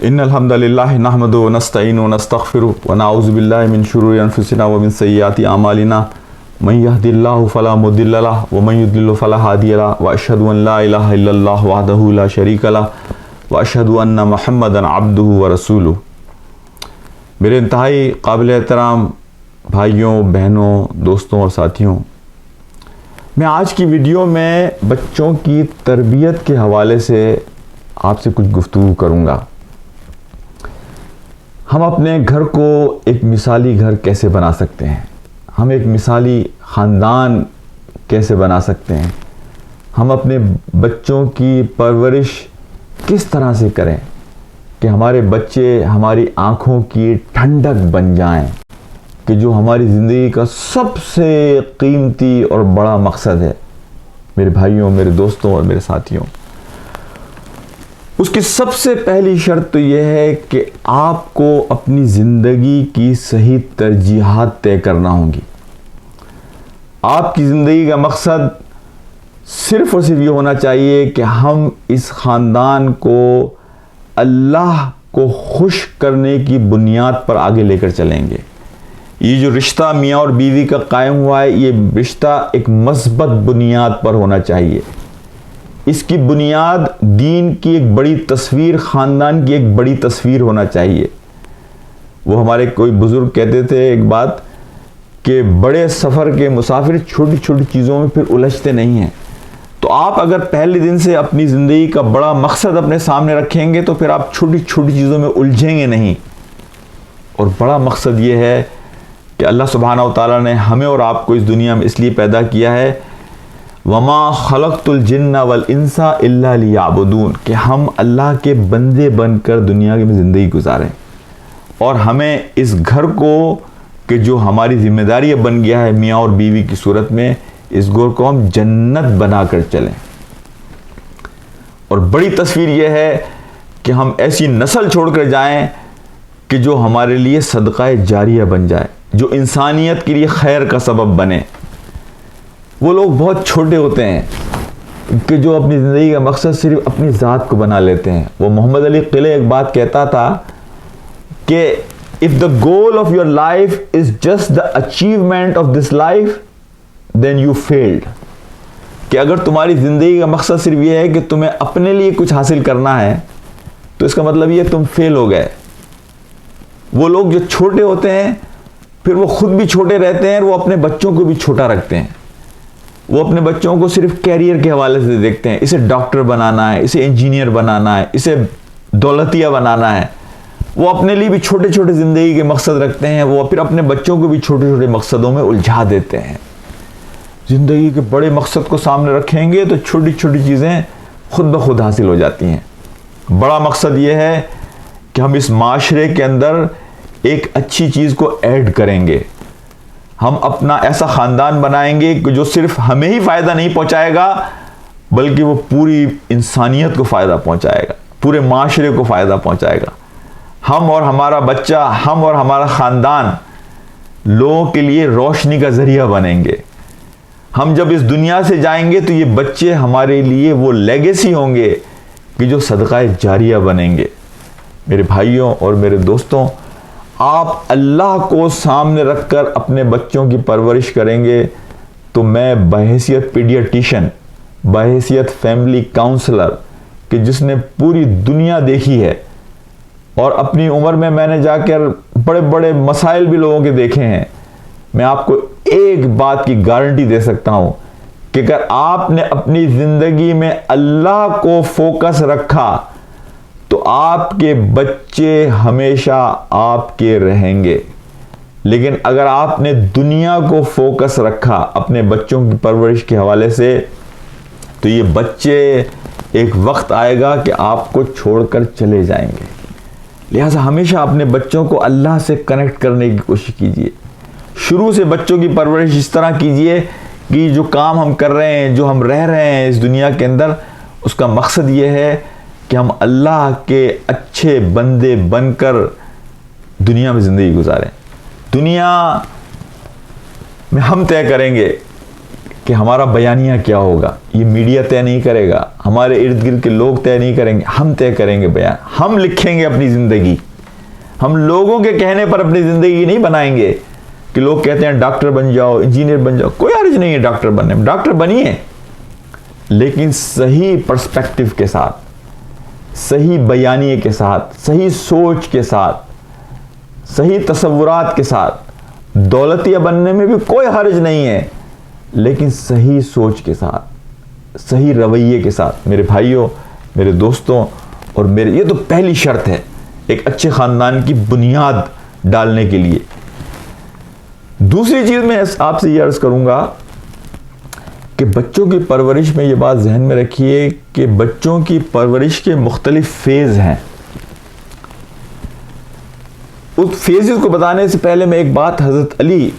इन्नल हम्दुलिल्लाहि नहमदुहु व नस्तईनुहु व नस्तगफिरुहु व नऊज़ु बिल्लाहि मिन शुरूरि अनफुसिना व मिन सय्यिआति अमालिना मन यहदिल्लाहु फला मुदिल्ल लहु व मन युद्लिल फला हादिय लहु व अशहदु अन ला इलाहा इल्लल्लाह वहदहु ला शरीक लहु व अशहदु अन्न मुहम्मदन अब्दुहु व रसूलुहु। मेरे इंतहाई काबिल एहतराम भाइयों, बहनों, दोस्तों और साथियों, मैं आज की वीडियो में बच्चों की तरबियत के हवाले से आपसे कुछ गुफ्तगू करूँगा। हम अपने घर को एक मिसाली घर कैसे बना सकते हैं, हम एक मिसाली ख़ानदान कैसे बना सकते हैं, हम अपने बच्चों की परवरिश किस तरह से करें कि हमारे बच्चे हमारी आँखों की ठंडक बन जाएं, कि जो हमारी ज़िंदगी का सबसे कीमती और बड़ा मकसद है मेरे भाइयों, मेरे दोस्तों और मेरे साथियों। उसकी सबसे पहली शर्त तो यह है कि आपको अपनी ज़िंदगी की सही तरजीहात तय करना होंगी। आपकी ज़िंदगी का मकसद सिर्फ़ और सिर्फ ये होना चाहिए कि हम इस ख़ानदान को अल्लाह को खुश करने की बुनियाद पर आगे लेकर चलेंगे। ये जो रिश्ता मियाँ और बीवी का कायम हुआ है, ये रिश्ता एक मज़बूत बुनियाद पर होना चाहिए। इसकी बुनियाद दीन की एक बड़ी तस्वीर, ख़ानदान की एक बड़ी तस्वीर होना चाहिए। वो हमारे कोई बुज़ुर्ग कहते थे एक बात कि बड़े सफ़र के मुसाफिर छोटी छोटी चीज़ों में फिर उलझते नहीं हैं। तो आप अगर पहले दिन से अपनी ज़िंदगी का बड़ा मकसद अपने सामने रखेंगे तो फिर आप छोटी छोटी चीज़ों में उलझेंगे नहीं। और बड़ा मकसद ये है कि अल्लाह सुब्हानहू व तआला ने हमें और आपको इस दुनिया में इसलिए पैदा किया है, वमा खलक़तुल जिन्ना वल इंसा इल्ला लियअबुदून, कि हम अल्लाह के बंदे बनकर दुनिया में ज़िंदगी गुजारें। और हमें इस घर को, कि जो हमारी ज़िम्मेदारी बन गया है मियाँ और बीवी की सूरत में, इस घर को हम जन्नत बना कर चलें। और बड़ी तस्वीर यह है कि हम ऐसी नस्ल छोड़कर जाएं कि जो हमारे लिए सदक़ा जारिया बन जाए, जो इंसानियत के लिए खैर का सबब बने। वो लोग बहुत छोटे होते हैं कि जो अपनी ज़िंदगी का मकसद सिर्फ अपनी ज़ात को बना लेते हैं। वो मोहम्मद अली क़िले एक बात कहता था कि if the goal of your life is just the achievement of this life then you failed, कि अगर तुम्हारी ज़िंदगी का मकसद सिर्फ ये है कि तुम्हें अपने लिए कुछ हासिल करना है तो इसका मतलब ये तुम फेल हो गए। वो लोग जो छोटे होते हैं फिर वो खुद भी छोटे रहते हैं, वो अपने बच्चों को भी छोटा रखते हैं। वो अपने बच्चों को सिर्फ कैरियर के हवाले से देखते हैं, इसे डॉक्टर बनाना है, इसे इंजीनियर बनाना है, इसे दौलतिया बनाना है। वो अपने लिए भी छोटे छोटे ज़िंदगी के मकसद रखते हैं, वो फिर अपने बच्चों को भी छोटे छोटे मकसदों में उलझा देते हैं। ज़िंदगी के बड़े मकसद को सामने रखेंगे तो छोटी छोटी चीज़ें खुद ब खुद हासिल हो जाती हैं। बड़ा मकसद ये है कि हम इस माशरे के अंदर एक अच्छी चीज़ को ऐड करेंगे। हम अपना ऐसा ख़ानदान बनाएंगे कि जो सिर्फ हमें ही फ़ायदा नहीं पहुंचाएगा बल्कि वो पूरी इंसानियत को फ़ायदा पहुंचाएगा, पूरे माशरे को फ़ायदा पहुंचाएगा। हम और हमारा बच्चा, हम और हमारा ख़ानदान लोगों के लिए रोशनी का ज़रिया बनेंगे। हम जब इस दुनिया से जाएंगे तो ये बच्चे हमारे लिए वो लेगेसी होंगे कि जो सदक़ा जारिया बनेंगे। मेरे भाइयों और मेरे दोस्तों, आप अल्लाह को सामने रखकर अपने बच्चों की परवरिश करेंगे तो मैं बहैसियत पीडियाट्रिशियन, बहैसियत फैमिली काउंसलर, कि जिसने पूरी दुनिया देखी है और अपनी उम्र में मैंने जाकर बड़े बड़े मसाइल भी लोगों के देखे हैं, मैं आपको एक बात की गारंटी दे सकता हूं कि अगर आपने अपनी ज़िंदगी में अल्लाह को फोकस रखा तो आपके बच्चे हमेशा आपके रहेंगे। लेकिन अगर आपने दुनिया को फोकस रखा अपने बच्चों की परवरिश के हवाले से तो ये बच्चे एक वक्त आएगा कि आपको छोड़कर चले जाएंगे। लिहाजा हमेशा अपने बच्चों को अल्लाह से कनेक्ट करने की कोशिश कीजिए। शुरू से बच्चों की परवरिश इस तरह कीजिए कि जो काम हम कर रहे हैं, जो हम रह रहे हैं इस दुनिया के अंदर, उसका मकसद ये है कि हम अल्लाह के अच्छे बंदे बनकर दुनिया में ज़िंदगी गुजारें। दुनिया में हम तय करेंगे कि हमारा बयानिया क्या होगा, ये मीडिया तय नहीं करेगा, हमारे इर्द गिर्द के लोग तय नहीं करेंगे, हम तय करेंगे बयान, हम लिखेंगे अपनी ज़िंदगी। हम लोगों के कहने पर अपनी ज़िंदगी नहीं बनाएंगे कि लोग कहते हैं डॉक्टर बन जाओ, इंजीनियर बन जाओ, कोई हर्ज नहीं है डॉक्टर बनने में, डॉक्टर बनिए, लेकिन सही पर्सपेक्टिव के साथ, सही बयानिए के साथ, सही सोच के साथ, सही तसव्वुरात के साथ। दौलतिया बनने में भी कोई हर्ज नहीं है, लेकिन सही सोच के साथ, सही रवैये के साथ। मेरे भाइयों, मेरे दोस्तों और मेरे, ये तो पहली शर्त है एक अच्छे ख़ानदान की बुनियाद डालने के लिए। दूसरी चीज़ मैं आपसे ये अर्ज़ करूँगा कि बच्चों की परवरिश में ये बात जहन में रखिए कि बच्चों की परवरिश के मुख्तलिफ फेज़ हैं। उस फेज़ को बताने से पहले मैं एक बात हज़रत अली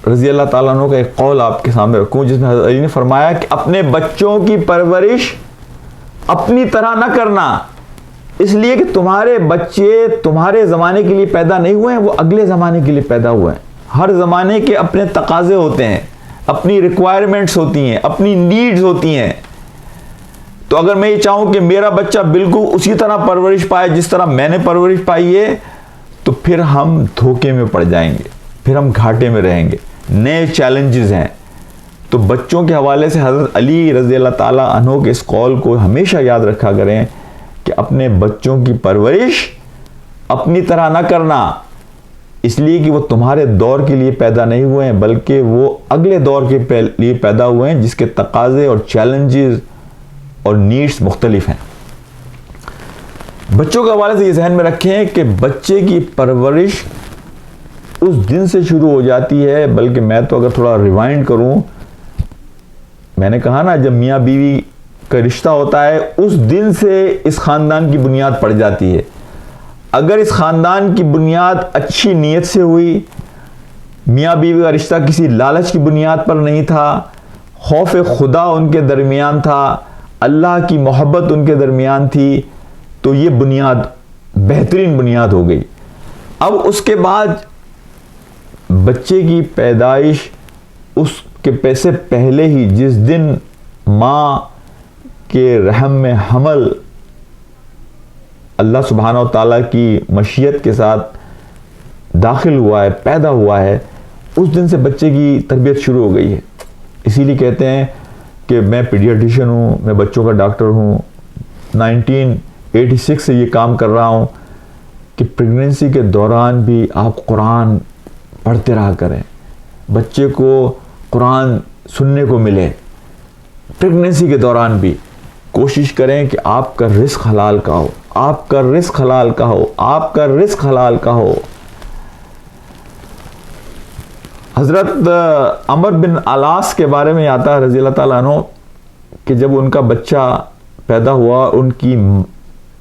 रज़ी अल्लाह ताला अन्हु का एक कौल आपके सामने रखूं, जिसमें हज़रत अली ने फरमाया कि अपने बच्चों की परवरिश अपनी तरह न करना, इसलिए कि तुम्हारे बच्चे तुम्हारे ज़माने के लिए पैदा नहीं हुए हैं, वो अगले ज़माने के लिए पैदा हुए हैं। हर ज़माने के अपने तकाज़े होते हैं, अपनी रिक्वायरमेंट्स होती हैं, अपनी नीड्स होती हैं। तो अगर मैं ये चाहूँ कि मेरा बच्चा बिल्कुल उसी तरह परवरिश पाए जिस तरह मैंने परवरिश पाई है, तो फिर हम धोखे में पड़ जाएंगे, फिर हम घाटे में रहेंगे। नए चैलेंजेस हैं। तो बच्चों के हवाले से हज़रत अली रज़ी अल्लाह ताला अन्हु के इस कौल को हमेशा याद रखा करें कि अपने बच्चों की परवरिश अपनी तरह ना करना, इसलिए कि वो तुम्हारे दौर के लिए पैदा नहीं हुए हैं, बल्कि वो अगले दौर के लिए पैदा हुए हैं जिसके तकाज़े और चैलेंजेस और नीड्स मुख्तलिफ हैं। बच्चों के हवाले से ये जहन में रखें कि बच्चे की परवरिश उस दिन से शुरू हो जाती है, बल्कि मैं तो अगर थोड़ा रिवाइंड करूं, मैंने कहा ना जब मियाँ बीवी का रिश्ता होता है उस दिन से इस ख़ानदान की बुनियाद पड़ जाती है। अगर इस ख़ानदान की बुनियाद अच्छी नीयत से हुई, मियाँ बीवी का रिश्ता किसी लालच की बुनियाद पर नहीं था, खौफ खुदा उनके दरमियान था, अल्लाह की मोहब्बत उनके दरमियान थी, तो ये बुनियाद बेहतरीन बुनियाद हो गई। अब उसके बाद बच्चे की पैदाइश उसके पैसे पहले ही, जिस दिन माँ के रहम में हमल अल्लाह सुब्हानहू ताला की मशीयत के साथ दाखिल हुआ है, पैदा हुआ है, उस दिन से बच्चे की तरबियत शुरू हो गई है। इसीलिए कहते हैं कि मैं पीडियाट्रिशियन हूँ, मैं बच्चों का डॉक्टर हूँ, 1986 से ये काम कर रहा हूँ कि प्रेगनेंसी के दौरान भी आप कुरान पढ़ते रहा करें, बच्चे को कुरान सुनने को मिले। प्रेगनेंसी के दौरान भी कोशिश करें कि आपका रिस्क हलाल का हो, आपका रिस्क हलाल का हो, आपका रिस्क हलाल का हो। हज़रत अमर बिन अलास के बारे में आता है रज़ी अल्लाह ताला अन्हु कि जब उनका बच्चा पैदा हुआ, उनकी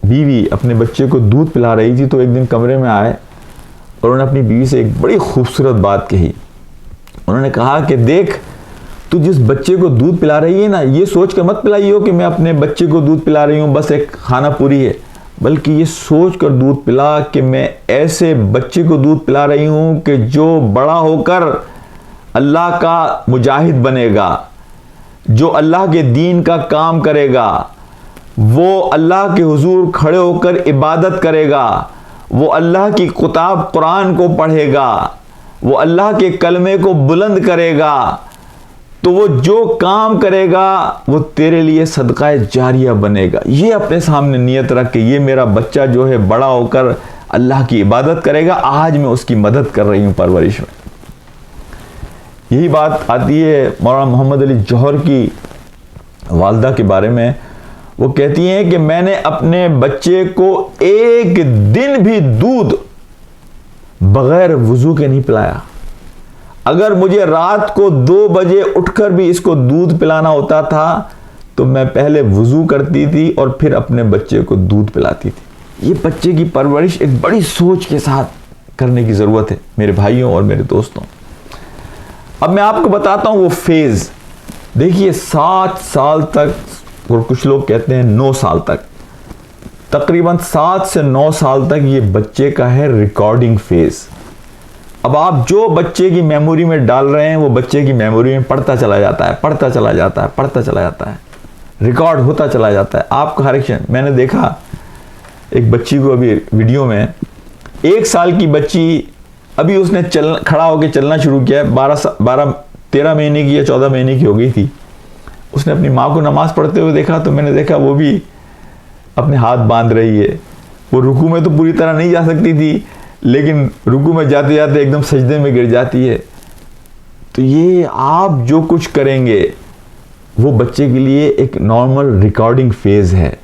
बीवी अपने बच्चे को दूध पिला रही थी, तो एक दिन कमरे में आए और उन्होंने अपनी बीवी से एक बड़ी खूबसूरत बात कही। उन्होंने कहा कि देख, तू जिस बच्चे को दूध पिला रही है ना, ये सोच कर मत पिलाई हो कि मैं अपने बच्चे को दूध पिला रही हूँ, बस एक खाना पूरी है, बल्कि ये सोच कर दूध पिला कि मैं ऐसे बच्चे को दूध पिला रही हूँ कि जो बड़ा होकर अल्लाह का मुजाहिद बनेगा, जो अल्लाह के दीन का काम करेगा, वो अल्लाह के हुजूर खड़े होकर इबादत करेगा, वो अल्लाह की किताब कुरान को पढ़ेगा, वो अल्लाह के कलमे को बुलंद करेगा, तो वो जो काम करेगा वो तेरे लिए सदका जारिया बनेगा। ये अपने सामने नियत रख के, ये मेरा बच्चा जो है बड़ा होकर अल्लाह की इबादत करेगा, आज मैं उसकी मदद कर रही हूँ परवरिश में। यही बात आती है मौलाना मोहम्मद अली जौहर की वालदा के बारे में। वो कहती हैं कि मैंने अपने बच्चे को एक दिन भी दूध बगैर वुजू के नहीं पिलाया। अगर मुझे रात को 2 बजे उठकर भी इसको दूध पिलाना होता था तो मैं पहले वुजू करती थी और फिर अपने बच्चे को दूध पिलाती थी। ये बच्चे की परवरिश एक बड़ी सोच के साथ करने की ज़रूरत है मेरे भाइयों और मेरे दोस्तों। अब मैं आपको बताता हूँ वो फेज़। देखिए 7 साल तक, और कुछ लोग कहते हैं 9 साल तक, तकरीबन 7 से 9 साल तक ये बच्चे का है रिकॉर्डिंग फेज़। अब आप जो बच्चे की मेमोरी में डाल रहे हैं वो बच्चे की मेमोरी में पढ़ता चला जाता है, पढ़ता चला जाता है, पढ़ता चला जाता है, रिकॉर्ड होता चला जाता है। आपका हर एक, मैंने देखा एक बच्ची को अभी वीडियो में, 1 साल की बच्ची, अभी उसने खड़ा होकर चलना शुरू किया, 13 महीने की या 14 महीने की हो गई थी। उसने अपनी माँ को नमाज पढ़ते हुए देखा, तो मैंने देखा वो भी अपने हाथ बांध रही है। वो रुकू में तो पूरी तरह नहीं जा सकती थी, लेकिन रुकू में जाते जाते एकदम सजदे में गिर जाती है। तो ये आप जो कुछ करेंगे वो बच्चे के लिए एक नॉर्मल रिकॉर्डिंग फेज़ है।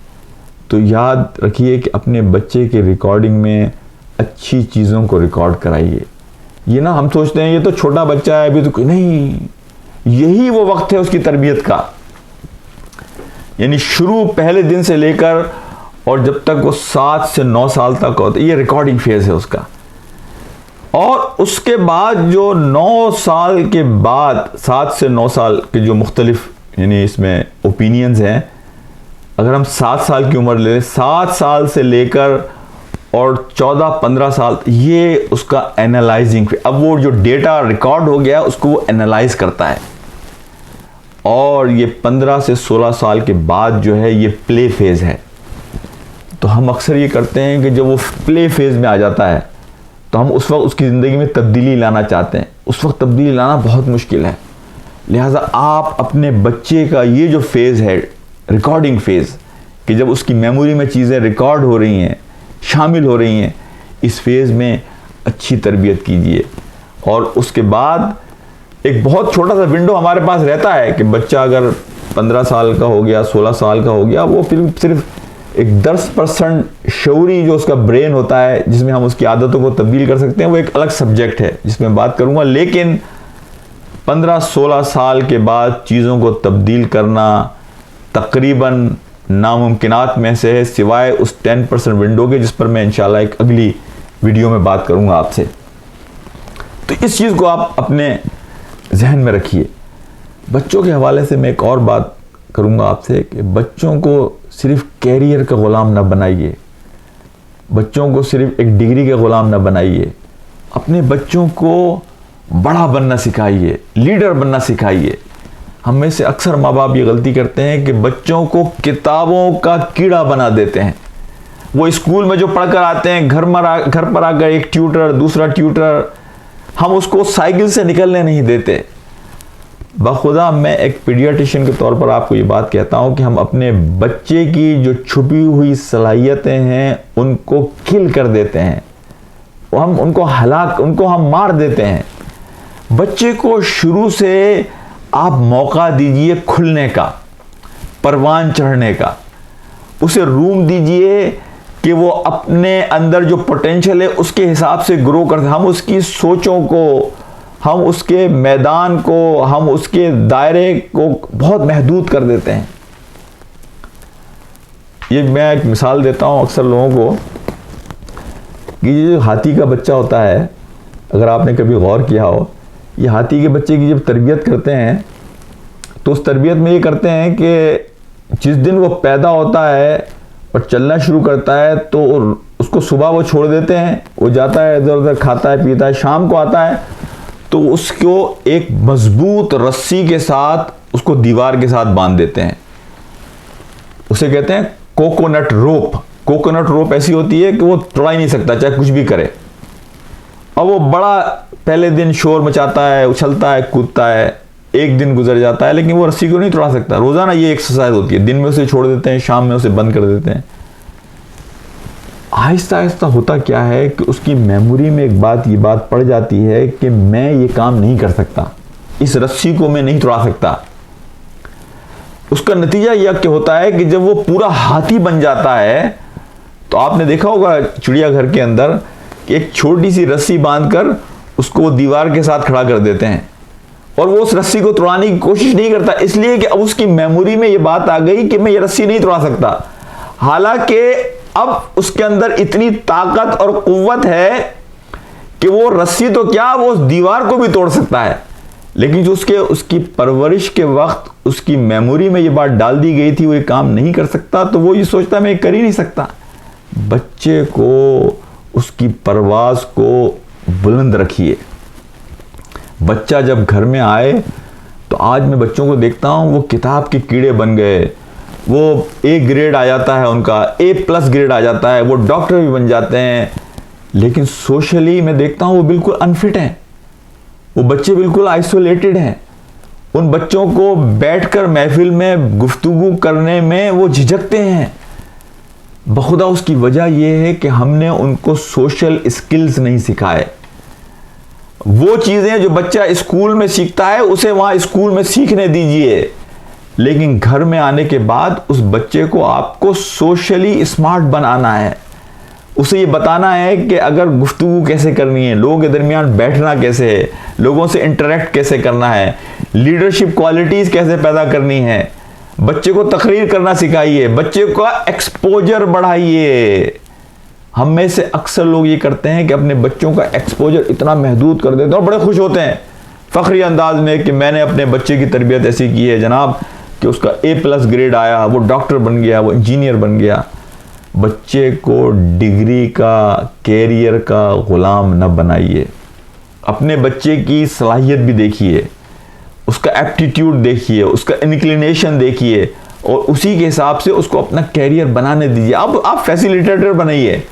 तो याद रखिए कि अपने बच्चे के रिकॉर्डिंग में अच्छी चीज़ों को रिकॉर्ड कराइए। ये ना हम सोचते हैं ये तो छोटा बच्चा है अभी तो, नहीं, यही वो वक्त है उसकी तरबियत का। यानी शुरू पहले दिन से लेकर और जब तक वो 7 से 9 साल तक होता है, ये रिकॉर्डिंग फेज है उसका। और उसके बाद जो 9 साल के बाद, 7 से 9 साल के जो मुख्तलिफ यानी इसमें ओपिनियंस हैं, अगर हम 7 साल की उम्र ले लें, 7 साल से लेकर और 14-15 साल, ये उसका एनालाइजिंग, अब वो जो डेटा रिकॉर्ड हो गया उसको वो एनालाइज करता है। और ये 15 से 16 साल के बाद जो है ये प्ले फेज है। तो हम अक्सर ये करते हैं कि जब वो प्ले फेज में आ जाता है तो हम उस वक्त उसकी ज़िंदगी में तब्दीली लाना चाहते हैं। उस वक्त तब्दीली लाना बहुत मुश्किल है। लिहाजा आप अपने बच्चे का ये जो फेज़ है, रिकॉर्डिंग फेज़, कि जब उसकी मेमोरी में चीज़ें रिकॉर्ड हो रही हैं, शामिल हो रही हैं, इस फेज़ में अच्छी तरबियत कीजिए। और उसके बाद एक बहुत छोटा सा विंडो हमारे पास रहता है कि बच्चा अगर 15 साल का हो गया, 16 साल का हो गया, वो फिर सिर्फ एक 10% शऊरी जो उसका ब्रेन होता है जिसमें हम उसकी आदतों को तब्दील कर सकते हैं, वो एक अलग सब्जेक्ट है जिसमें बात करूंगा। लेकिन 15-16 साल के बाद चीज़ों को तब्दील करना तकरीबन नामुमकिनात में से है, सिवाय उस 10% विंडो के, जिस पर मैं इंशाल्लाह एक अगली वीडियो में बात करूंगा आपसे। तो इस चीज़ को आप अपने जहन में रखिए। बच्चों के हवाले से मैं एक और बात करूंगा आपसे कि बच्चों को सिर्फ कैरियर का ग़ुलाम ना बनाइए, बच्चों को सिर्फ एक डिग्री के ग़ुलाम ना बनाइए। अपने बच्चों को बड़ा बनना सिखाइए, लीडर बनना सिखाइए। हम में से अक्सर माँ बाप ये गलती करते हैं कि बच्चों को किताबों का कीड़ा बना देते हैं। वो स्कूल में जो पढ़कर आते हैं, घर पर आकर एक ट्यूटर, दूसरा ट्यूटर, हम उसको साइकिल से निकलने नहीं देते। बखुदा मैं एक पीडियाट्रिशियन के तौर पर आपको ये बात कहता हूँ कि हम अपने बच्चे की जो छुपी हुई सलाहियतें हैं उनको किल कर देते हैं, हम उनको हम मार देते हैं। बच्चे को शुरू से आप मौका दीजिए खुलने का, परवान चढ़ने का। उसे रूम दीजिए कि वो अपने अंदर जो पोटेंशियल है उसके हिसाब से ग्रो करते। हम उसकी सोचों को, हम उसके मैदान को, हम उसके दायरे को बहुत महदूद कर देते हैं। ये मैं एक मिसाल देता हूँ अक्सर लोगों को कि ये जो हाथी का बच्चा होता है, अगर आपने कभी गौर किया हो, ये हाथी के बच्चे की जब तरबियत करते हैं तो उस तरबियत में ये करते हैं कि जिस दिन वो पैदा होता है और चलना शुरू करता है तो उसको सुबह वो छोड़ देते हैं, वो जाता है इधर उधर, खाता है पीता है, शाम को आता है तो उसको एक मजबूत रस्सी के साथ उसको दीवार के साथ बांध देते हैं। उसे कहते हैं कोकोनट रोप। कोकोनट रोप ऐसी होती है कि वो तोड़ ही नहीं सकता चाहे कुछ भी करे। और वो बड़ा पहले दिन शोर मचाता है, उछलता है, कूदता है, एक दिन गुजर जाता है लेकिन वो रस्सी को नहीं तोड़ा सकता। रोजाना ये एक्सरसाइज होती है, दिन में उसे छोड़ देते हैं, शाम में उसे बंद कर देते हैं। आहिस्ता आहिस्ता होता क्या है कि उसकी मेमोरी में ये बात पड़ जाती है कि मैं ये काम नहीं कर सकता, इस रस्सी को मैं नहीं तोड़ा सकता। उसका नतीजा यह क्या होता है कि जब वो पूरा हाथी बन जाता है तो आपने देखा होगा चिड़ियाघर के अंदर कि एक छोटी सी रस्सी बांधकर उसको वो दीवार के साथ खड़ा कर देते हैं और वो उस रस्सी को तोड़ने की कोशिश नहीं करता, इसलिए कि अब उसकी मेमोरी में ये बात आ गई कि मैं ये रस्सी नहीं तोड़ा सकता। हालांकि अब उसके अंदर इतनी ताकत और कुव्वत है कि वो रस्सी तो क्या, वो उस दीवार को भी तोड़ सकता है। लेकिन जो उसकी परवरिश के वक्त उसकी मेमोरी में ये बात डाल दी गई थी वो ये काम नहीं कर सकता, तो वो ये सोचता मैं कर ही नहीं सकता। बच्चे को उसकी परवाज को बुलंद रखिए। बच्चा जब घर में आए तो आज मैं बच्चों को देखता हूँ वो किताब के कीड़े बन गए, वो ए ग्रेड आ जाता है, उनका A+ ग्रेड आ जाता है, वो डॉक्टर भी बन जाते हैं, लेकिन सोशली मैं देखता हूँ वो बिल्कुल अनफिट हैं। वो बच्चे बिल्कुल आइसोलेटेड हैं। उन बच्चों को बैठकर महफिल में गुफ्तगू करने में वो झिझकते हैं। बखुदा उसकी वजह यह है कि हमने उनको सोशल स्किल्स नहीं सिखाए। वो चीज़ें जो बच्चा स्कूल में सीखता है उसे वहाँ स्कूल में सीखने दीजिए, लेकिन घर में आने के बाद उस बच्चे को आपको सोशली स्मार्ट बनाना है। उसे ये बताना है कि अगर गुफ्तगू कैसे करनी है, लोगों के दरमियान बैठना कैसे है, लोगों से इंटरेक्ट कैसे करना है, लीडरशिप क्वालिटीज़ कैसे पैदा करनी है। बच्चे को तकरीर करना सिखाइए, बच्चे का एक्सपोजर बढ़ाइए। हम में से अक्सर लोग ये करते हैं कि अपने बच्चों का एक्सपोजर इतना महदूद कर देते हैं और बड़े खुश होते हैं फ़ख्री अंदाज में कि मैंने अपने बच्चे की तरबियत ऐसी की है जनाब कि उसका A+ ग्रेड आया, वो डॉक्टर बन गया, वो इंजीनियर बन गया। बच्चे को डिग्री का, कैरियर का ग़ुलाम न बनाइए। अपने बच्चे की सलाहियत भी देखिए, उसका एप्टीट्यूड देखिए, उसका इंक्लिनेशन देखिए और उसी के हिसाब से उसको अपना कैरियर बनाने दीजिए। आप फैसिलिटेटर बनाइए,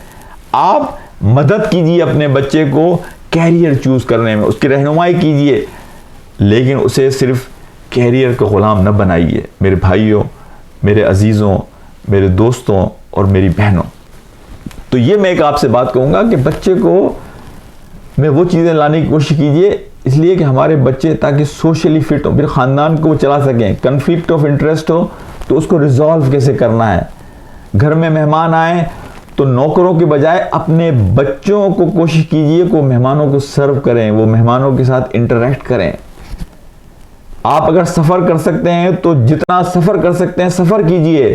आप मदद कीजिए अपने बच्चे को कैरियर चूज़ करने में, उसकी रहनुमाई कीजिए, लेकिन उसे सिर्फ कैरियर का ग़ुलाम न बनाइए। मेरे भाइयों, मेरे अजीज़ों, मेरे दोस्तों और मेरी बहनों, तो ये मैं एक आपसे बात कहूँगा कि बच्चे को मैं वो चीज़ें लाने की कोशिश कीजिए, इसलिए कि हमारे बच्चे ताकि सोशली फिट हो, फिर ख़ानदान को चला सकें। कन्फ्लिक्ट ऑफ इंटरेस्ट हो तो उसको रिजॉल्व कैसे करना है। घर में मेहमान आए तो नौकरों के बजाय अपने बच्चों को कोशिश कीजिए कि वो मेहमानों को सर्व करें, वो मेहमानों के साथ इंटरेक्ट करें। आप अगर सफ़र कर सकते हैं तो जितना सफ़र कर सकते हैं सफ़र कीजिए,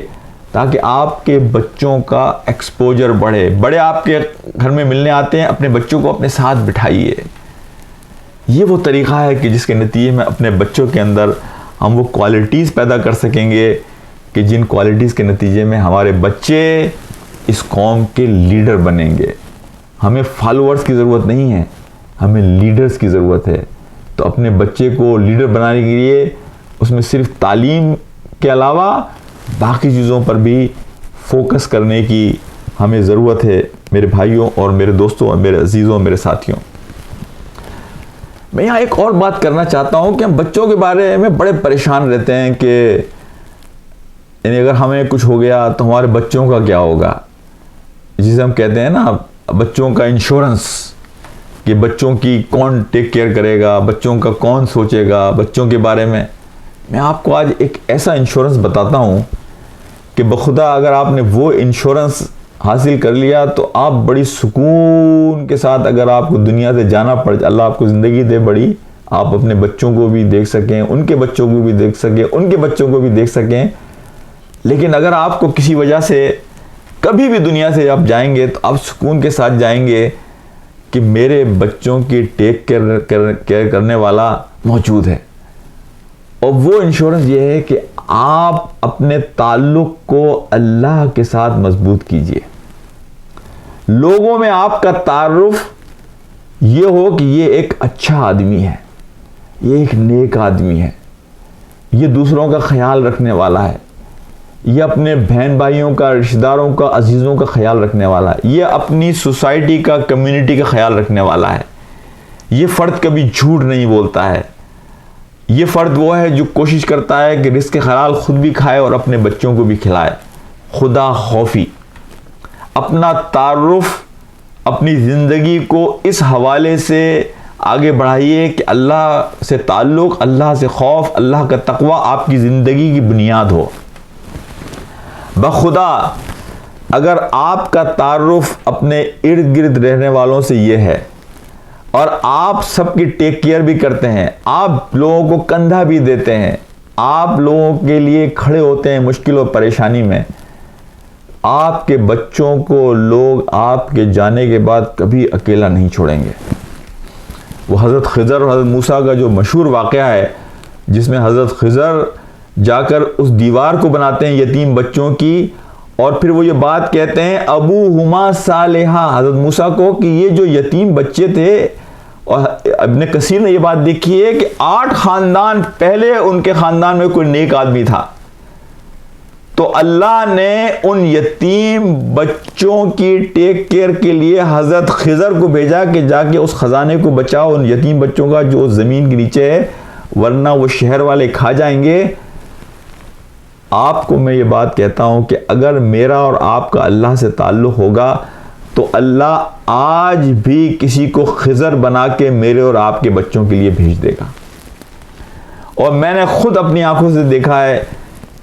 ताकि आपके बच्चों का एक्सपोजर बढ़े। बड़े आपके घर में मिलने आते हैं, अपने बच्चों को अपने साथ बिठाइए। ये वो तरीक़ा है कि जिसके नतीजे में अपने बच्चों के अंदर हम वो क्वालिटीज़ पैदा कर सकेंगे कि जिन क्वालिटीज़ के नतीजे में हमारे बच्चे इस कौम के लीडर बनेंगे। हमें फॉलोअर्स की ज़रूरत नहीं है, हमें लीडर्स की ज़रूरत है। तो अपने बच्चे को लीडर बनाने के लिए उसमें सिर्फ तालीम के अलावा बाकी चीज़ों पर भी फोकस करने की हमें ज़रूरत है। मेरे भाइयों और मेरे दोस्तों और मेरे अजीज़ों, मेरे साथियों, मैं यहाँ एक और बात करना चाहता हूँ कि हम बच्चों के बारे में बड़े परेशान रहते हैं कि यानी अगर हमें कुछ हो गया तो हमारे बच्चों का क्या होगा। जिसे हम कहते हैं ना बच्चों का इंश्योरेंस, कि बच्चों की कौन टेक केयर करेगा, बच्चों का कौन सोचेगा बच्चों के बारे में। मैं आपको आज एक ऐसा इंश्योरेंस बताता हूँ कि बखुदा अगर आपने वो इंश्योरेंस हासिल कर लिया तो आप बड़ी सुकून के साथ, अगर आपको दुनिया से जाना पड़, अल्लाह आपको ज़िंदगी दे बड़ी, आप अपने बच्चों को भी देख सकें, उनके बच्चों को भी देख सकें, उनके बच्चों को भी देख सकें। लेकिन अगर आपको किसी वजह से कभी भी दुनिया से आप जाएंगे तो आप सुकून के साथ जाएंगे कि मेरे बच्चों की टेक केयर करने वाला मौजूद है। और वो इंश्योरेंस ये है कि आप अपने ताल्लुक़ को अल्लाह के साथ मजबूत कीजिए। लोगों में आपका तारुफ ये हो कि ये एक अच्छा आदमी है, ये एक नेक आदमी है, ये दूसरों का ख्याल रखने वाला है, ये अपने बहन भाइयों का, रिश्तेदारों का, अजीज़ों का ख्याल रखने वाला है, ये अपनी सोसाइटी का, कम्युनिटी का ख्याल रखने वाला है। ये फ़र्द कभी झूठ नहीं बोलता है। ये फ़र्द वो है जो कोशिश करता है कि रिज़्क़ हलाल खुद भी खाए और अपने बच्चों को भी खिलाए। खुदा खौफी, अपना तारुफ, अपनी ज़िंदगी को इस हवाले से आगे बढ़ाइए कि अल्लाह से ताल्लुक़, अल्लाह से खौफ, अल्लाह का तक़वा आपकी ज़िंदगी की बुनियाद हो। बखुदा अगर आपका तारुफ अपने इर्द गिर्द रहने वालों से ये है और आप सबकी टेक केयर भी करते हैं, आप लोगों को कंधा भी देते हैं, आप लोगों के लिए खड़े होते हैं मुश्किल और परेशानी में, आपके बच्चों को लोग आपके जाने के बाद कभी अकेला नहीं छोड़ेंगे। वो हज़रत खिज़र और हज़रत मूसा का जो मशहूर वाक़या है, जिसमें हज़रत खिज़र जाकर उस दीवार को बनाते हैं यतीम बच्चों की, और फिर वो ये बात कहते हैं अबू हुमा सालेहा हज़रत मूसा को कि ये जो यतीम बच्चे थे और इब्न कसीर ने ये बात देखी है कि 8 खानदान पहले उनके खानदान में कोई नेक आदमी था, तो अल्लाह ने उन यतीम बच्चों की टेक केयर के लिए हज़रत खिज़र को भेजा कि जाके उस ख़जाने को बचाओ, उन यतीम बच्चों का जो ज़मीन के नीचे है, वरना वो शहर वाले खा जाएंगे। आपको मैं ये बात कहता हूँ कि अगर मेरा और आपका अल्लाह से ताल्लुक़ होगा तो अल्लाह आज भी किसी को खिज़र बना के मेरे और आपके बच्चों के लिए भेज देगा। और मैंने खुद अपनी आंखों से देखा है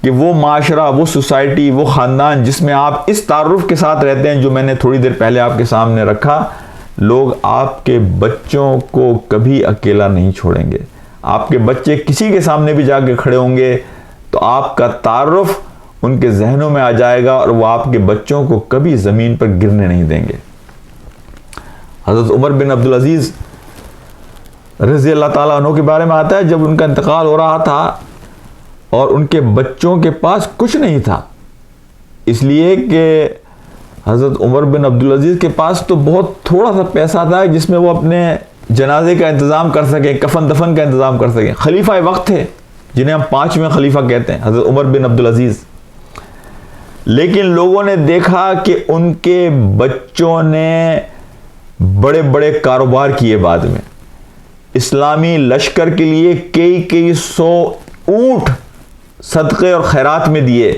कि वो माशरा, वो सोसाइटी, वो ख़ानदान जिसमें आप इस तारुफ के साथ रहते हैं जो मैंने थोड़ी देर पहले आपके सामने रखा, लोग आपके बच्चों को कभी अकेला नहीं छोड़ेंगे। आपके बच्चे किसी के सामने भी जाके खड़े होंगे तो आपका तारुफ उनके जहनों में आ जाएगा और वो आपके बच्चों को कभी ज़मीन पर गिरने नहीं देंगे। हज़रत उमर बिन अब्दुल अजीज़ रज़ी अल्लाह ताला अन्हु के बारे में आता है, जब उनका इंतकाल हो रहा था और उनके बच्चों के पास कुछ नहीं था, इसलिए कि हज़रत उमर बिन अब्दुल अजीज़ के पास तो बहुत थोड़ा सा पैसा था जिसमें वो अपने जनाजे का इंतज़ाम कर सकें, कफन दफन का इंतज़ाम कर सकें। खलीफा वक्त थे जिन्हें हम 5वें खलीफा कहते हैं, हज़रत उमर बिन अब्दुल अजीज़। लेकिन लोगों ने देखा कि उनके बच्चों ने बड़े बड़े कारोबार किए, बाद में इस्लामी लश्कर के लिए कई 100 ऊँट सदक़े और खैरात में दिए।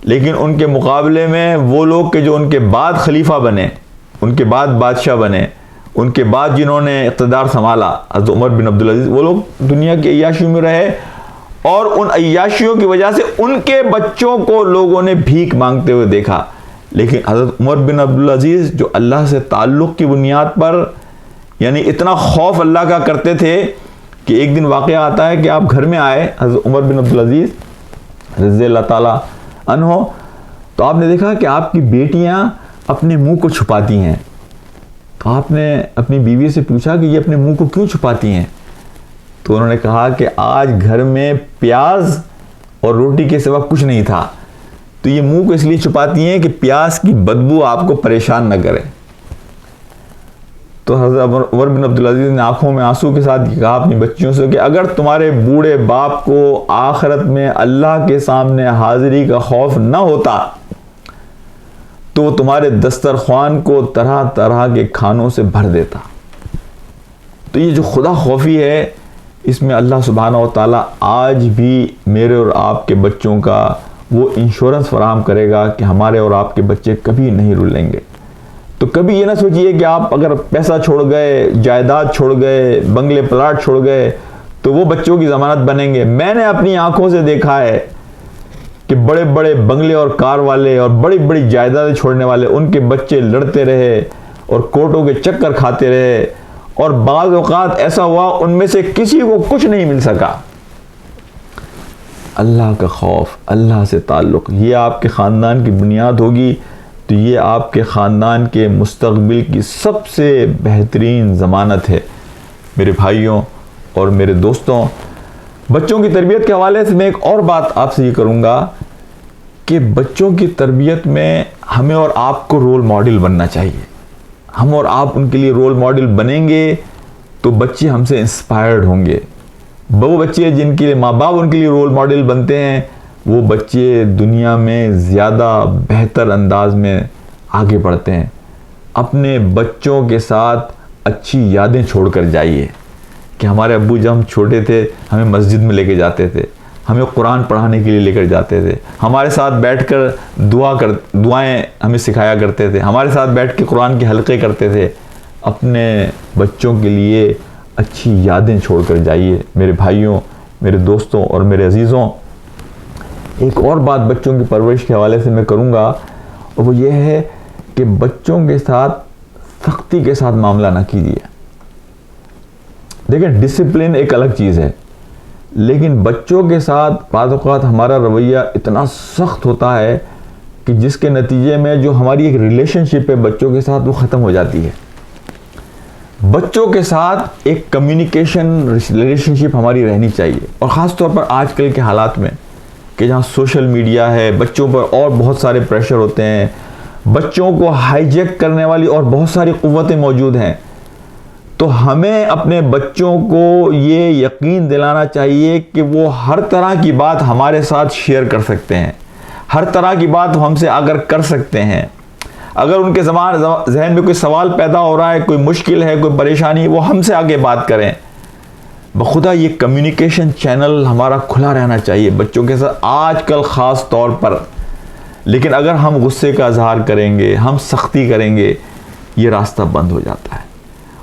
लेकिन उनके मुकाबले में वो लोग के जो उनके बाद खलीफा बने, उनके बाद बादशाह बने, उनके बाद जिन्होंने इक़्तिदार संभाला, हज़रत उमर बिन अब्दुल अजीज़, वो लोग दुनिया की अय्याशियों में रहे और उन अय्याशियों की वजह से उनके बच्चों को लोगों ने भीख मांगते हुए देखा। लेकिन हज़रत उमर बिन अब्दुल अजीज़ जो अल्लाह से ताल्लुक़ की बुनियाद पर, यानी इतना खौफ अल्लाह का करते थे कि एक दिन वाक़या आता है कि आप घर में आए हज़रत उमर बिन अब्दुल अजीज़ रज़ी अल्लाह ताला अन्हो, तो आपने देखा कि आपकी बेटियां अपने मुंह को छुपाती हैं। तो आपने अपनी बीवी से पूछा कि ये अपने मुंह को क्यों छुपाती हैं? तो उन्होंने कहा कि आज घर में प्याज और रोटी के सिवा कुछ नहीं था, तो ये मुंह को इसलिए छुपाती हैं कि प्याज की बदबू आपको परेशान न करे। तो हज़रत उमर बिन अब्दुल अजीज़ ने आंखों में आंसू के साथ कहा अपनी बच्चियों से कि अगर तुम्हारे बूढ़े बाप को आखिरत में अल्लाह के सामने हाजिरी का खौफ न होता तो वो तुम्हारे दस्तरख्वान को तरह तरह के खानों से भर देता। तो ये जो खुदा खौफी है, इसमें अल्लाह सुब्हानहू व तआला आज भी मेरे और आपके बच्चों का वो इंश्योरेंस फराहम करेगा कि हमारे और आपके बच्चे कभी नहीं रुलेंगे। तो कभी ये ना सोचिए कि आप अगर पैसा छोड़ गए, जायदाद छोड़ गए, बंगले प्लाट छोड़ गए तो वो बच्चों की ज़मानत बनेंगे। मैंने अपनी आंखों से देखा है कि बड़े बड़े बंगले और कार वाले और बड़ी बड़ी जायदादें छोड़ने वाले, उनके बच्चे लड़ते रहे और कोर्टों के चक्कर खाते रहे और बाज़ औक़ात ऐसा हुआ उनमें से किसी को कुछ नहीं मिल सका। अल्लाह का खौफ, अल्लाह से ताल्लुक़, ये आपके ख़ानदान की बुनियाद होगी तो ये आपके ख़ानदान के मुस्तक़बिल की सबसे बेहतरीन ज़मानत है। मेरे भाइयों और मेरे दोस्तों, बच्चों की तरबियत के हवाले से मैं एक और बात आपसे ये करूँगा कि बच्चों की तरबियत में हमें और आपको रोल मॉडल बनना चाहिए। हम और आप उनके लिए रोल मॉडल बनेंगे तो बच्चे हमसे इंस्पायर्ड होंगे। वो बच्चे जिनके लिए माँ बाप उनके लिए रोल मॉडल बनते हैं, वो बच्चे दुनिया में ज़्यादा बेहतर अंदाज में आगे बढ़ते हैं। अपने बच्चों के साथ अच्छी यादें छोड़ कर जाइए कि हमारे अब्बू जब हम छोटे थे हमें मस्जिद में लेके जाते थे, हमें कुरान पढ़ाने के लिए लेकर जाते थे, हमारे साथ बैठकर दुआएं हमें सिखाया करते थे, हमारे साथ बैठ के कुरान के हल्के करते थे। अपने बच्चों के लिए अच्छी यादें छोड़ कर जाइए। मेरे भाइयों, मेरे दोस्तों और मेरे अजीज़ों, एक और बात बच्चों की परवरिश के हवाले से मैं करूँगा और वो ये है कि बच्चों के साथ सख्ती के साथ मामला ना कीजिए। देखिए, डिसिप्लिन एक अलग चीज़ है, लेकिन बच्चों के साथ बाज़ औक़ात हमारा रवैया इतना सख्त होता है कि जिसके नतीजे में जो हमारी एक रिलेशनशिप है बच्चों के साथ वो ख़त्म हो जाती है। बच्चों के साथ एक कम्युनिकेशन रिलेशनशिप हमारी रहनी चाहिए, और ख़ास तौर पर आजकल के हालात में कि जहाँ सोशल मीडिया है, बच्चों पर और बहुत सारे प्रेशर होते हैं, बच्चों को हाईजैक करने वाली और बहुत सारी क़ुव्वतें मौजूद हैं। तो हमें अपने बच्चों को ये यकीन दिलाना चाहिए कि वो हर तरह की बात हमारे साथ शेयर कर सकते हैं, हर तरह की बात हमसे अगर कर सकते हैं। अगर उनके जहन में कोई सवाल पैदा हो रहा है, कोई मुश्किल है, कोई परेशानी, वो हमसे आगे बात करें। बखुदा ये कम्युनिकेशन चैनल हमारा खुला रहना चाहिए बच्चों के साथ, आजकल ख़ास तौर पर। लेकिन अगर हम गुस्से का इजहार करेंगे, हम सख्ती करेंगे, ये रास्ता बंद हो जाता है।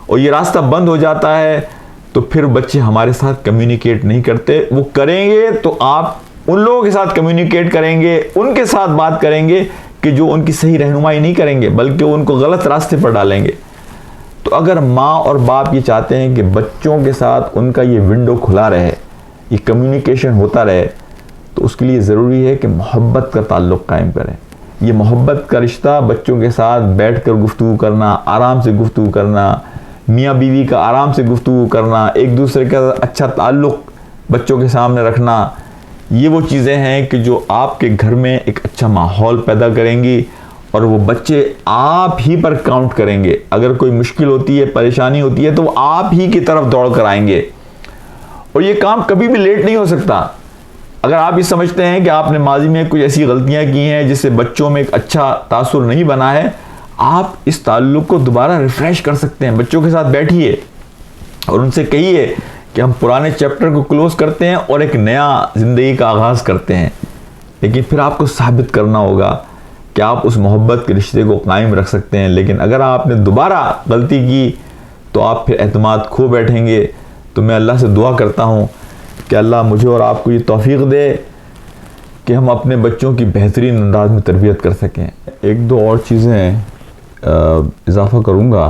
और ये रास्ता बंद हो जाता है तो फिर बच्चे हमारे साथ कम्युनिकेट नहीं करते। वो करेंगे तो आप उन लोगों के साथ कम्युनिकेट करेंगे, उनके साथ बात करेंगे कि जो उनकी सही रहनुमाई नहीं करेंगे, बल्कि उनको गलत रास्ते पर डालेंगे। तो अगर माँ और बाप ये चाहते हैं कि बच्चों के साथ उनका ये विंडो खुला रहे, ये कम्युनिकेशन होता रहे, तो उसके लिए ज़रूरी है कि मोहब्बत का ताल्लुक़ कायम करें। ये मोहब्बत का रिश्ता बच्चों के साथ बैठकर गुफ्तगू करना, आराम से गुफ्तगू करना, मियाँ बीवी का आराम से गुफ्तगू करना, एक दूसरे का अच्छा ताल्लुक़ बच्चों के सामने रखना, ये वो चीज़ें हैं कि जो आपके घर में एक अच्छा माहौल पैदा करेंगी और वो बच्चे आप ही पर काउंट करेंगे। अगर कोई मुश्किल होती है, परेशानी होती है, तो वो आप ही की तरफ दौड़ कर आएंगे। और ये काम कभी भी लेट नहीं हो सकता। अगर आप ये समझते हैं कि आपने माजी में कुछ ऐसी गलतियां की हैं जिससे बच्चों में एक अच्छा तासुर नहीं बना है, आप इस ताल्लुक़ को दोबारा रिफ़्रेश कर सकते हैं। बच्चों के साथ बैठिए और उनसे कहिए कि हम पुराने चैप्टर को क्लोज़ करते हैं और एक नया ज़िंदगी का आगाज़ करते हैं। लेकिन फिर आपको साबित करना होगा कि आप उस मोहब्बत के रिश्ते को कायम रख सकते हैं। लेकिन अगर आपने दोबारा गलती की तो आप फिर एतमाद खो बैठेंगे। तो मैं अल्लाह से दुआ करता हूँ कि अल्लाह मुझे और आपको ये तौफीक दे कि हम अपने बच्चों की बेहतरीन अंदाज में तरबियत कर सकें। एक दो और चीज़ें इजाफ़ा करूँगा।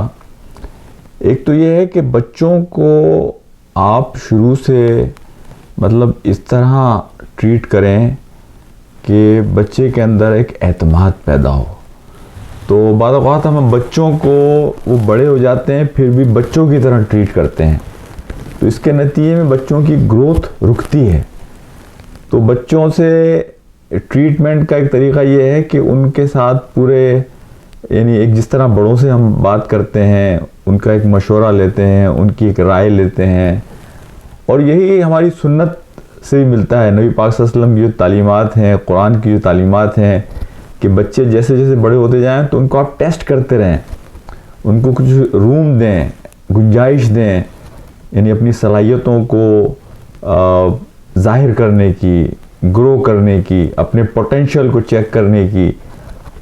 एक तो ये है कि बच्चों को आप शुरू से मतलब इस तरह ट्रीट करें कि बच्चे के अंदर एक एतमाद पैदा हो। तो बाद औक़ात हम बच्चों को, वो बड़े हो जाते हैं फिर भी बच्चों की तरह ट्रीट करते हैं, तो इसके नतीजे में बच्चों की ग्रोथ रुकती है। तो बच्चों से ट्रीटमेंट का एक तरीक़ा ये है कि उनके साथ पूरे, यानी एक जिस तरह बड़ों से हम बात करते हैं, उनका एक मशवरा लेते हैं, उनकी एक राय लेते हैं। और यही हमारी सुन्नत से भी मिलता है। नबी पाक सल्लल्लाहु अलैहि वसल्लम की जो तालीमात हैं, कुरान की जो तालीमात हैं कि बच्चे जैसे जैसे बड़े होते जाएं तो उनको आप टेस्ट करते रहें, उनको कुछ रूम दें, गुंजाइश दें, यानी अपनी सलाहियतों को ज़ाहिर करने की, ग्रो करने की, अपने पोटेंशियल को चेक करने की।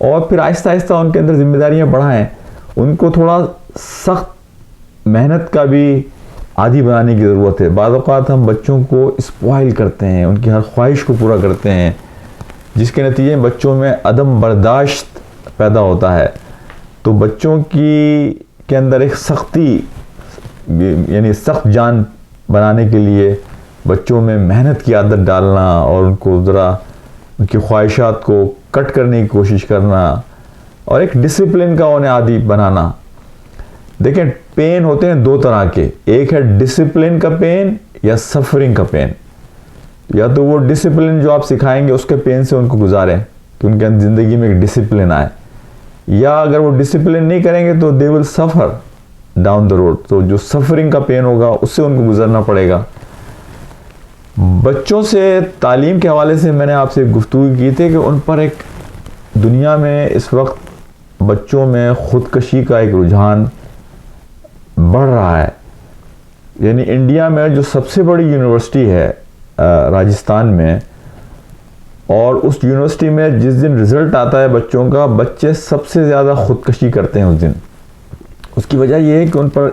और फिर आहिस्ता आहिस्ता उनके अंदर जिम्मेदारियां बढ़ाएं। उनको थोड़ा सख्त मेहनत का भी आदी बनाने की ज़रूरत है। बाद औक़ात हम बच्चों को स्पॉइल करते हैं, उनकी हर ख्वाहिश को पूरा करते हैं, जिसके नतीजे में बच्चों में अदम बर्दाश्त पैदा होता है। तो बच्चों के अंदर एक सख्ती, यानी सख्त जान बनाने के लिए बच्चों में मेहनत की आदत डालना और उनको ज़रा उनकी ख्वाहिशात को कट करने की कोशिश करना और एक डिसिप्लिन का उन्हें आदी बनाना। देखें, पेन होते हैं दो तरह के, एक है डिसिप्लिन का पेन या सफरिंग का पेन। या तो वो डिसिप्लिन जो आप सिखाएंगे उसके पेन से उनको गुजारें कि उनके ज़िंदगी में एक डिसिप्लिन आए, या अगर वो डिसिप्लिन नहीं करेंगे तो they will suffer down the road. तो जो सफरिंग का पेन होगा उससे उनको गुजरना पड़ेगा। बच्चों से तालीम के हवाले से मैंने आपसे गुफ्तगू की थी कि उन पर एक दुनिया में इस वक्त बच्चों में ख़ुदकशी का एक रुझान बढ़ रहा है। यानी इंडिया में जो सबसे बड़ी यूनिवर्सिटी है राजस्थान में, और उस यूनिवर्सिटी में जिस दिन रिज़ल्ट आता है बच्चों का, बच्चे सबसे ज़्यादा ख़ुदकशी करते हैं उस दिन। उसकी वजह यह है कि उन पर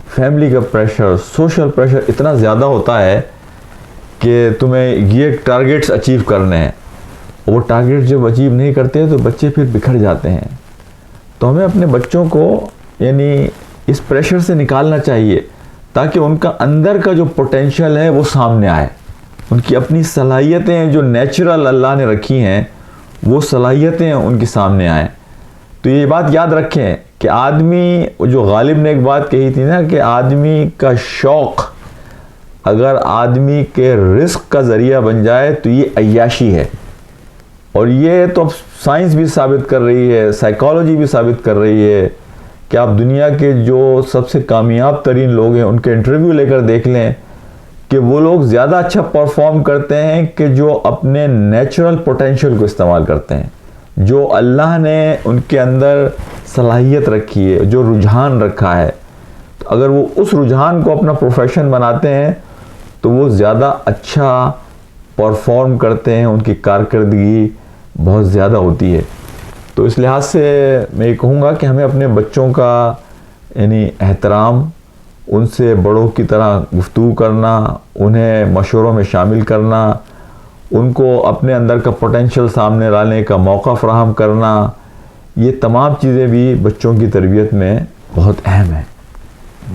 फैमिली का प्रेशर, सोशल प्रेशर इतना ज़्यादा होता है कि तुम्हें ये टारगेट्स अचीव करने हैं। वो टारगेट जब अचीव नहीं करते तो बच्चे फिर बिखर जाते हैं। तो हमें अपने बच्चों को यानी इस प्रेशर से निकालना चाहिए ताकि उनका अंदर का जो पोटेंशियल है वो सामने आए। उनकी अपनी सलाहियतें जो नेचुरल अल्लाह ने रखी हैं, वो सलाहियतें उनके सामने आएँ। तो ये बात याद रखें कि आदमी, जो गालिब ने एक बात कही थी ना कि आदमी का शौक़ अगर आदमी के रिस्क का ज़रिया बन जाए तो ये अय्याशी है। और ये तो साइंस भी साबित कर रही है, साइकोलॉजी भी साबित कर रही है कि आप दुनिया के जो सबसे कामयाब तरीन लोग हैं उनके इंटरव्यू लेकर देख लें कि वो लोग ज़्यादा अच्छा परफॉर्म करते हैं कि जो अपने नेचुरल पोटेंशियल को इस्तेमाल करते हैं, जो अल्लाह ने उनके अंदर सलाहियत रखी है, जो रुझान रखा है। तो अगर वो उस रुझान को अपना प्रोफेशन बनाते हैं तो वो ज़्यादा अच्छा परफॉर्म करते हैं, उनकी कारकर्दगी बहुत ज़्यादा होती है। तो इस लिहाज से मैं ये कहूँगा कि हमें अपने बच्चों का यानी एहतराम, उनसे बड़ों की तरह गुफ्तगू करना, उन्हें मशवरों में शामिल करना, उनको अपने अंदर का पोटेंशियल सामने लाने का मौका फ़राहम करना, ये तमाम चीज़ें भी बच्चों की तरबियत में बहुत अहम है।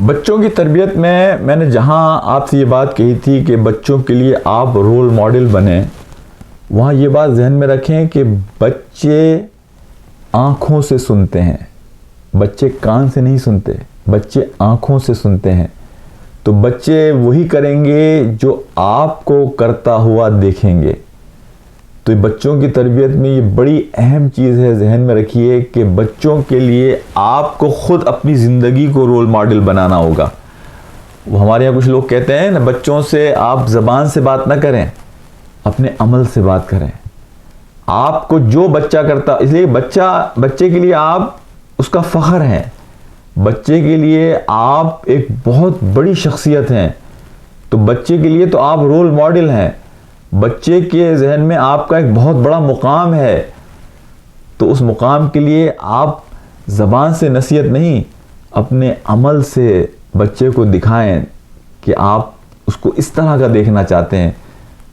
बच्चों की तरबियत में मैंने जहाँ आपसे ये बात कही थी कि बच्चों के लिए आप रोल मॉडल बने, वहाँ ये बात जहन में रखें कि बच्चे आँखों से सुनते हैं, बच्चे कान से नहीं सुनते, बच्चे आँखों से सुनते हैं। तो बच्चे वही करेंगे जो आपको करता हुआ देखेंगे। तो बच्चों की तरबियत में ये बड़ी अहम चीज़ है, जहन में रखिए कि बच्चों के लिए आपको ख़ुद अपनी ज़िंदगी को रोल मॉडल बनाना होगा। वो हमारे यहाँ कुछ लोग कहते हैं ना, बच्चों से आप ज़बान से बात ना करें, अपने अमल से बात करें। आपको जो बच्चा करता, इसलिए बच्चे के लिए आप उसका फ़ख्र हैं, बच्चे के लिए आप एक बहुत बड़ी शख्सियत हैं। तो बच्चे के लिए तो आप रोल मॉडल हैं, बच्चे के जहन में आपका एक बहुत बड़ा मुकाम है। तो उस मुकाम के लिए आप ज़बान से नसीहत नहीं, अपने अमल से बच्चे को दिखाएं कि आप उसको इस तरह का देखना चाहते हैं।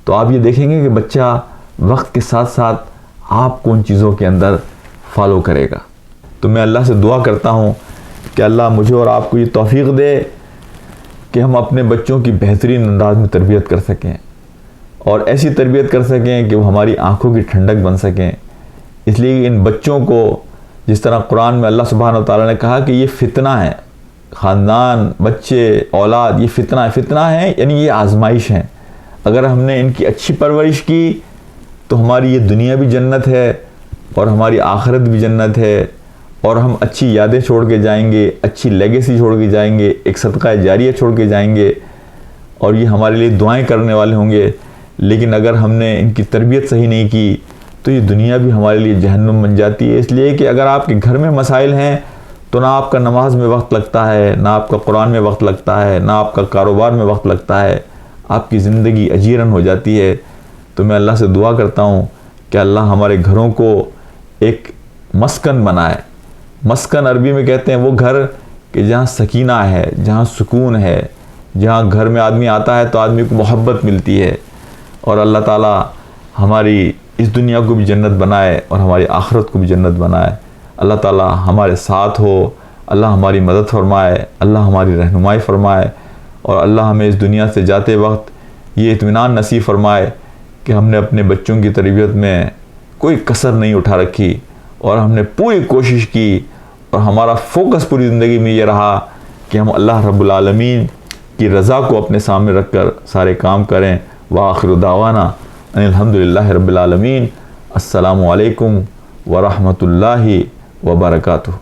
तो आप ये देखेंगे कि बच्चा वक्त के साथ साथ आपको उन चीज़ों के अंदर फॉलो करेगा। तो मैं अल्लाह से दुआ करता हूँ कि अल्लाह मुझे और आपको ये तौफीक दे कि हम अपने बच्चों की बेहतरीन अंदाज में तरबियत कर सकें और ऐसी तरबियत कर सकें कि वो हमारी आँखों की ठंडक बन सकें। इसलिए इन बच्चों को, जिस तरह कुरान में अल्लाह सुब्हानहू व तआला ने कहा कि ये फ़ितना है, ख़ानदान, बच्चे, औलाद, ये फ़ितना है, यानी ये आजमाइश है। अगर हमने इनकी अच्छी परवरिश की तो हमारी ये दुनिया भी जन्नत है और हमारी आखिरत भी जन्नत है, और हम अच्छी यादें छोड़ के जाएंगे, अच्छी लेगेसी छोड़ के जाएंगे, एक सदका जारिया छोड़ के जाएंगे, और ये हमारे लिए दुआएं करने वाले होंगे। लेकिन अगर हमने इनकी तरबियत सही नहीं की तो ये दुनिया भी हमारे लिए जहन्नुम बन जाती है। इसलिए कि अगर आपके घर में मसाइल हैं तो ना आपका नमाज में वक्त लगता है, ना आपका कुरान में वक्त लगता है, ना आपका कारोबार में वक्त लगता है, आपकी ज़िंदगी अजीरन हो जाती है। तो मैं अल्लाह से दुआ करता हूँ कि अल्लाह हमारे घरों को एक मस्कन बनाए। मस्कन अरबी में कहते हैं वो घर कि जहाँ सकीना है, जहाँ सुकून है, जहाँ घर में आदमी आता है तो आदमी को मोहब्बत मिलती है। और अल्लाह ताला हमारी इस दुनिया को भी जन्नत बनाए और हमारी आखिरत को भी जन्नत बनाए। अल्लाह ताला हमारे साथ हो, अल्लाह हमारी मदद फरमाए, अल्लाह हमारी रहनुमाई फरमाए, और अल्लाह हमें इस दुनिया से जाते वक्त ये इत्मीनान नसीब फरमाए कि हमने अपने बच्चों की तरबियत में कोई कसर नहीं उठा रखी और हमने पूरी कोशिश की, और हमारा फोकस पूरी ज़िंदगी में ये रहा कि हम अल्लाह रब्बुल आलमीन की रज़ा को अपने सामने रखकर सारे काम करें। व आखिरु दावाना अनिल हम्दुलिल्लाहि रब्बिल आलमीन। अस्सलामु अलैकुम व रहमतुल्लाहि व बरकातुहू।